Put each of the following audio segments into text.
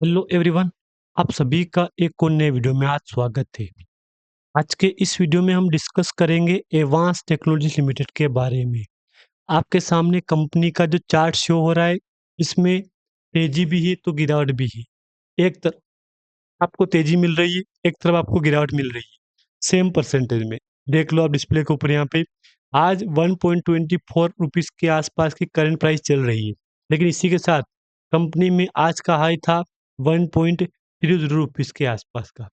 Hello everyone. आप सभी का एक और नए वीडियो में आज स्वागत है। आज के इस वीडियो में हम डिस्कस करेंगे एडवांस टेक्नोलॉजीज लिमिटेड के बारे में। आपके सामने कंपनी का जो चार्ट शो हो रहा है, इसमें तेजी भी है तो गिरावट भी है। एक तरफ आपको तेजी मिल रही है, एक तरफ आपको गिरावट मिल रही है, सेम परसेंटेज में। देख लो आप डिस्प्ले के ऊपर यहाँ पे आज 1.24 रुपीज़ के आसपास की करंट प्राइस चल रही है, लेकिन इसी के साथ कंपनी में आज का हाई था 1.30 रुपीज़ के आसपास का,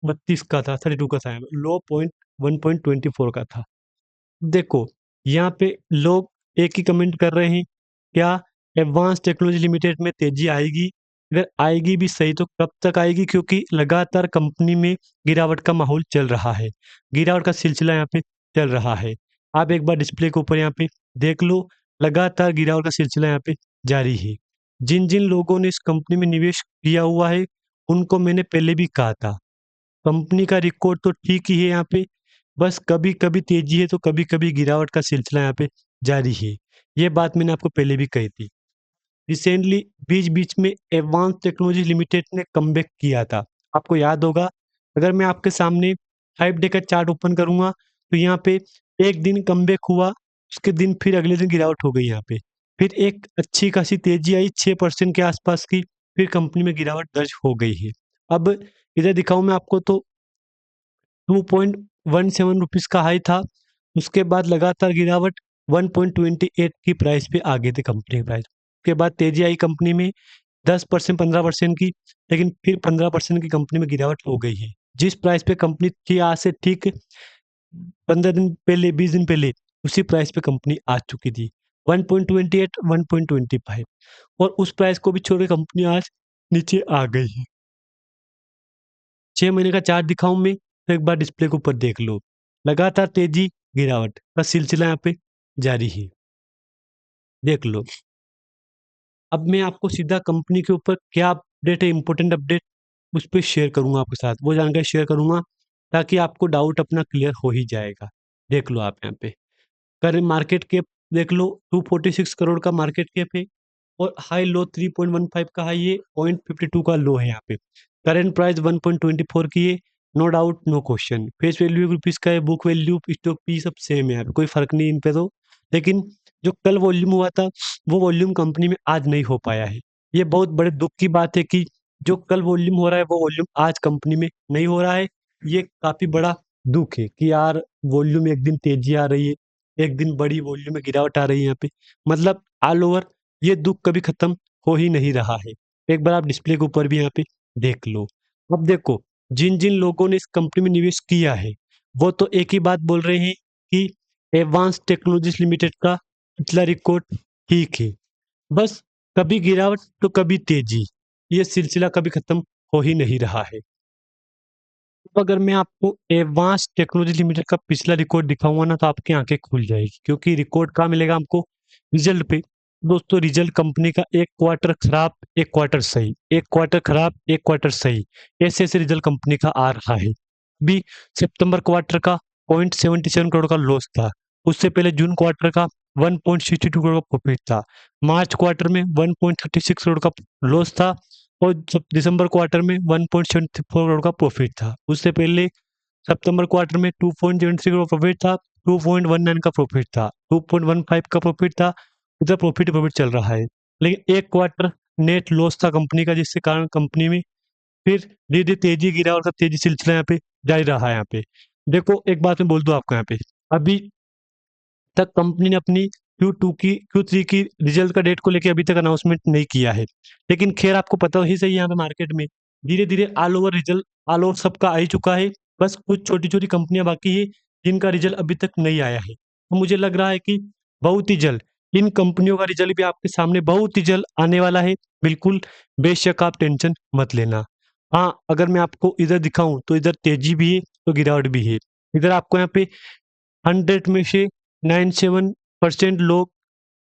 32 का था, 32 का था, लो पॉइंट 1.24 का था। देखो, यहाँ पे लोग एक ही कमेंट कर रहे हैं, क्या एडवांस टेक्नोलॉजी लिमिटेड में तेजी आएगी? अगर आएगी भी सही तो कब तक आएगी? क्योंकि लगातार कंपनी में गिरावट का माहौल चल रहा है, गिरावट का सिलसिला यहाँ पे चल रहा है। आप एक बार डिस्प्ले के ऊपर यहाँ पे देख लो, लगातार गिरावट का सिलसिला यहाँ पे जारी है। जिन जिन लोगों ने इस कंपनी में निवेश किया हुआ है, उनको मैंने पहले भी कहा था, कंपनी का रिकॉर्ड तो ठीक ही है यहाँ पे, बस कभी-कभी तेज़ी है तो कभी-कभी गिरावट का सिलसिला यहाँ पे जारी है। ये बात मैंने आपको पहले भी कही थी। रिसेंटली बीच-बीच में एडवांस टेक्नोलॉजी लिमिटेड ने कमबैक किया था। आपको याद होगा, अगर मैं आपके सामने 5 डे का चार्ट ओपन करूँगा, तो यहाँ पे एक दिन कमबैक हुआ, उसके दिन फिर अगले दिन गिरावट हो गई यहाँ पे। फिर एक अच्छी खासी तेज़ी आई 6% के आसपास की, फिर कंपनी में गिरावट दर्ज हो गई है। अब इधर दिखाऊँ मैं आपको तो 2.17 रुपीज़ का हाई था, उसके बाद लगातार गिरावट 1.28 की प्राइस पे आ गए थे कंपनी की प्राइस। उसके बाद तेज़ी आई कंपनी में 10% 15% की, लेकिन फिर 15% की कंपनी में गिरावट हो गई है। जिस प्राइस पे कंपनी थी आज से ठीक 15 दिन पहले, 20 दिन पहले, उसी प्राइस पे कंपनी आ चुकी थी। 1.28 1.25 और उस प्राइस को भी छोड़ के कंपनी आज नीचे आ गई है। 6 महीने का चार्ट दिखाऊँ मैं, तो एक बार डिस्प्ले के ऊपर देख लो। लगातार तेज़ी, गिरावट का सिलसिला यहाँ पे जारी है। देख लो। अब मैं आपको सीधा कंपनी के ऊपर क्या अपडेट है, इम्पोर्टेंट अपडेट, उस पे शेयर करूँगा आपके साथ। वो जानकारी शेयर करूँगा ताकि आपको डाउट अपना क्लियर हो ही जाएगा। देख लो आप यहाँ पे। करेंट मार्केट कैप देख लो, 246 करोड़ का मार्केट कैप है और हाई लो 3.15 का हाई है, 0.52 का लो है यहाँ पे। करंट प्राइस 1.24 की है, no doubt no question. Face value rupees का है, बुक वैल्यू, स्टॉक पी सब सेम है यहाँ पे, कोई फ़र्क नहीं इन पे तो। लेकिन जो कल वॉल्यूम हुआ था, वो वॉल्यूम कंपनी में आज नहीं हो पाया है। ये बहुत बड़े दुःख की बात है कि जो कल वॉल्यूम हो रहा है, वो वॉल्यूम आज कंपनी में नहीं हो रहा है। ये काफ़ी बड़ा दुःख है कि यार वॉल्यूम एक दिन तेज़ी आ रही है, एक दिन बड़ी वॉल्यूम में गिरावट आ रही है यहाँ पे। मतलब ऑल ओवर ये दुःख कभी खत्म हो ही नहीं रहा है। एक बार आप डिस्प्ले के ऊपर भी यहाँ पे देख लो। अब देखो, जिन-जिन लोगों ने इस कंपनी में निवेश किया है, वो तो एक ही बात बोल रहे हैं कि एडवांस टेक्नोलॉजीज़ लिमिटेड का पिछला रिकॉर्ड ठीक है। बस कभी गिरावट तो कभी तेज़ी, ये सिलसिला कभी खत्म हो ही नहीं रहा है। अब अगर मैं आपको एडवांस टेक्नोलॉजी लिमिटेड का पिछला रिकॉर्ड दिखाऊँगा ना, तो आपकी आँखें खुल जाएगी, क्योंकि रिकॉर्ड कहाँ मिलेगा हमको? रिज़ल्ट पे। दोस्तों, रिज़ल्ट कंपनी का 1 क्वार्टर खराब, 1 क्वार्टर सही, 1 क्वार्टर खराब, 1 क्वार्टर सही, ऐसे-ऐसे रिज़ल्ट कंपनी का आ रहा है। अभी सितंबर क्वार्टर का 0.77 करोड़ का लॉस था। उससे पहले जून क्वार्टर का 1.62 करोड़ का प्रॉफ़िट था। मार्च क्वार्टर में 1.36 करोड़ का लॉस था और सब दिसंबर क्वार्टर में 1.74 करोड़ का प्रॉफ़िट था। उससे पहले सितंबर क्वार्टर में 2.73 करोड़ प्रॉफ़िट था, 2.19 का प्रॉफ़िट था, 2.15 का प्रॉफ़िट था, इधर प्रॉफ़िट ही प्रॉफ़िट चल रहा है। लेकिन 1 क्वार्टर नेट लॉस था कंपनी का, जिसके कारण कंपनी में फिर धीरे-धीरे तेज़ी गिरावट का तेज़ी सिलसिला यहाँ पे जारी रहा है यहाँ पे। देखो, एक बात मैं बोल दूँ आपको यहाँ पे, अभी तक कंपनी ने अपनी Q3 की रिज़ल्ट का डेट को लेके अभी तक अनाउंसमेंट नहीं किया है। लेकिन ख़ैर आपको पता ही सही है, यहाँ पे मार्केट में धीरे-धीरे ऑल ओवर सबका आ ही चुका है। बस कुछ छोटी-छोटी कंपनियाँ बाकी है, जिनका रिज़ल्ट अभी तक नहीं आया है। तो मुझे लग रहा है कि बहुत ही जल्द इन कंपनियों का रिज़ल्ट भी आपके सामने बहुत ही जल्द आने वाला है। बिल्कुल बेशक आप टेंशन मत लेना। हाँ, अगर मैं आपको इधर दिखाऊँ तो इधर तेज़ी भी है, तो गिरावट भी है। इधर आपको यहाँ पे 100 में से 97% लोग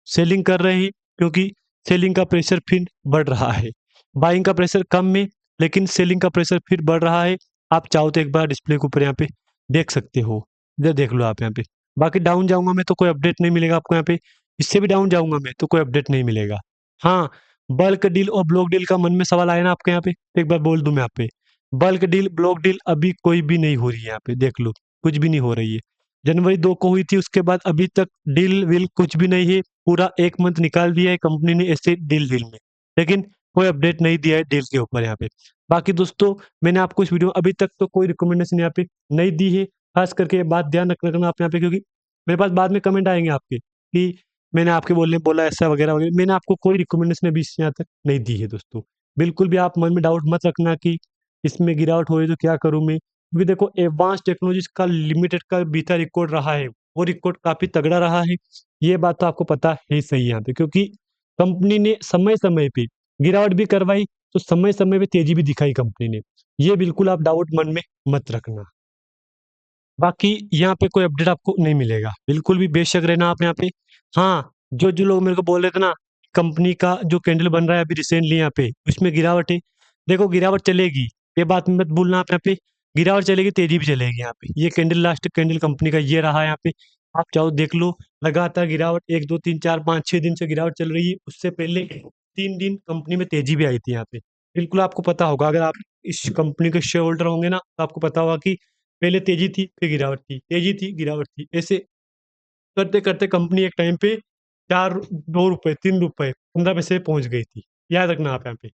सेलिंग कर रहे हैं, क्योंकि सेलिंग का प्रेशर फिर बढ़ रहा है। बाइंग का प्रेशर कम है, लेकिन सेलिंग का प्रेशर फिर बढ़ रहा है। आप चाहो तो एक बार डिस्प्ले के ऊपर यहाँ पे देख सकते हो। इधर देख लो आप यहाँ पे। बाकी डाउन जाऊँगा मैं तो कोई अपडेट नहीं मिलेगा आपको यहाँ पे। इससे भी डाउन जाऊँगा मैं तो कोई अपडेट नहीं मिलेगा। हाँ, बल्क डील और ब्लॉक डील का मन में सवाल आया ना आपके यहाँ पे, तो एक बार बोल दूं मैं यहाँ पे, बल्क डील ब्लॉक डील अभी कोई भी नहीं हो रही है यहाँ पे, देख लो कुछ भी नहीं हो रही है। जनवरी 2 को हुई थी, उसके बाद अभी तक डील विल कुछ भी नहीं है। पूरा 1 मंथ निकाल दिया है कंपनी ने ऐसे डील डील में, लेकिन कोई अपडेट नहीं दिया है डील के ऊपर यहाँ पे। बाकी दोस्तों, मैंने आपको इस वीडियो में अभी तक तो कोई रिकमेंडेशन यहाँ पे नहीं दी है। खास करके ये बात ध्यान रखना आप यहाँ पे, क्योंकि मेरे पास बाद में कमेंट आएंगे आपके कि मैंने आपके बोलने बोला ऐसा वगैरह वगैरह। मैंने आपको कोई रिकमेंडेशन अभी यहाँ तक नहीं दी है दोस्तों। बिल्कुल भी आप मन में डाउट मत रखना कि इसमें गिरावट हो रही तो क्या करूँ मैं, क्योंकि देखो एडवांस टेक्नोलॉजीज का लिमिटेड का बीता रिकॉर्ड रहा है, वो रिकॉर्ड काफी तगड़ा रहा है। ये बात तो आपको पता है ही सही यहाँ पे, क्योंकि कंपनी ने समय समय पे गिरावट भी करवाई, तो समय समय पे तेजी भी दिखाई कंपनी ने। ये बिल्कुल आप डाउट मन में मत रखना। बाकी यहाँ पे कोई अपडेट आपको नहीं मिलेगा, बिल्कुल भी बेशक रहना आप यहाँ पे। हाँ, जो जो लोग मेरे को बोल रहे थे ना, कंपनी का जो कैंडल बन रहा है अभी रिसेंटली यहाँ पे, उसमें गिरावट है। देखो गिरावट चलेगी, ये बात मत भूलना आप यहाँ पे। गिरावट चलेगी, तेजी भी चलेगी यहाँ पे। ये कैंडल लास्ट कैंडल कंपनी का ये रहा यहाँ पे। आप चाहो देख लो, लगातार गिरावट 1 2 3 4 5 6 दिन से गिरावट चल रही है। उससे पहले 3 दिन कंपनी में तेजी भी आई थी यहाँ पे। बिल्कुल आपको पता होगा, अगर आप इस कंपनी के शेयर होल्डर होंगे ना, तो आपको पता होगा कि पहले तेजी थी, फिर गिरावट थी, तेजी थी, गिरावट थी, ऐसे करते करते कंपनी एक टाइम पे 2 रुपए 3 रुपए 15 पैसे पहुंच गई थी। याद रखना आप यहाँ पे।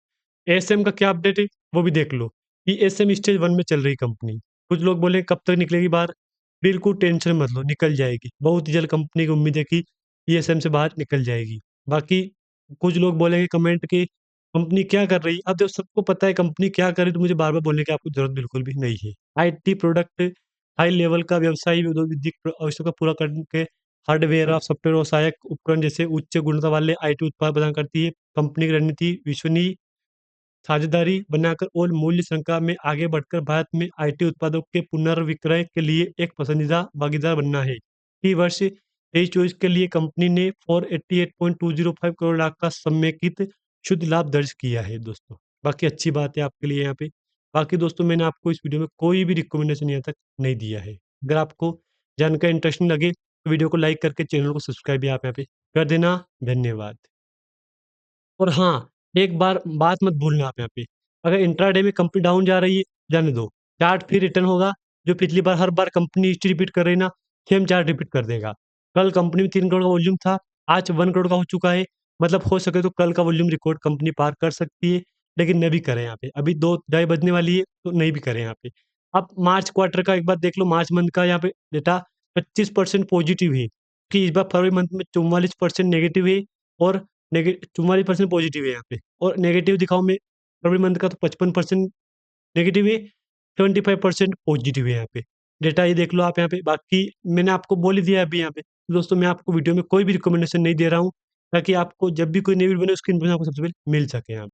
एसएम का क्या अपडेट है वो भी देख लो, कि एसएम स्टेज 1 में चल रही कंपनी। कुछ लोग बोले कब तक निकलेगी बाहर, बिल्कुल टेंशन मत लो, निकल जाएगी बहुत ही जल्द। कंपनी की उम्मीद है कि ये एसएम से बाहर निकल जाएगी। बाकी कुछ लोग बोलेंगे कमेंट कि कंपनी क्या कर रही है, अब जब सबको पता है कंपनी क्या कर रही है, तो मुझे बार बार बोलने की आपको जरूरत बिल्कुल भी नहीं है। आईटी प्रोडक्ट हाई लेवल का व्यवसायी विधिक आवश्यकता का पूरा करके हार्डवेयर और सॉफ्टवेयर और सहायक उपकरण जैसे उच्च गुणवत्ता वाले आईटी उत्पाद प्रदान करती है। कंपनी की रणनीति विश्वसनीय साझेदारी बनाकर और मूल्य श्रृंखला में आगे बढ़कर भारत में आईटी उत्पादों के पुनर्विक्रय के लिए एक पसंदीदा भागीदार बनना है। कि वर्ष 23-24 के लिए कंपनी ने 488.205 करोड़ लाख का समेकित शुद्ध लाभ दर्ज किया है दोस्तों। बाकी अच्छी बात है आपके लिए यहाँ पे। बाकी दोस्तों, मैंने आपको इस वीडियो में कोई भी रिकमेंडेशन यहाँ तक नहीं दिया है। अगर आपको जानकारी इंटरेस्टिंग लगे तो वीडियो को लाइक करके चैनल को सब्सक्राइब भी आप यहाँ पे कर देना। धन्यवाद। और हाँ, एक बार बात मत भूलना आप यहाँ पे, अगर इंट्राडे में कंपनी डाउन जा रही है, जाने दो, चार्ट फिर रिटर्न होगा। जो पिछली बार हर बार कंपनी हिस्ट्री रिपीट कर रही है ना, सेम चार्ट रिपीट कर देगा। कल कंपनी में 3 करोड़ का वॉल्यूम था, आज 1 करोड़ का हो चुका है। मतलब हो सके तो कल का वॉल्यूम रिकॉर्ड कंपनी पार कर सकती है, लेकिन नहीं भी करे यहाँ पे। अभी 2 ढाई बजने वाली है, तो नहीं भी करे यहाँ पे। अब मार्च क्वार्टर का एक बार देख लो, मार्च मंथ का यहाँ पे डेटा 25% पॉजिटिव है, कि इस बार फरवरी मंथ में 44% नेगेटिव है, और 44% पॉजिटिव है यहाँ पे। और नेगेटिव दिखाऊं मैं, फरवरी मंथ का तो 55% नेगेटिव है, 75% पॉजिटिव है यहाँ पे। डेटा ये देख लो आप यहाँ पे। बाकी मैंने आपको बोल ही दिया है अभी यहाँ पे। दोस्तों, मैं आपको वीडियो में कोई भी रिकमेंडेशन नहीं दे रहा हूँ, ताकि आपको जब भी कोई नई वीडियो बने उसकी इन्फॉर्मेशन आपको सबसे पहले मिल सके यहाँ पे।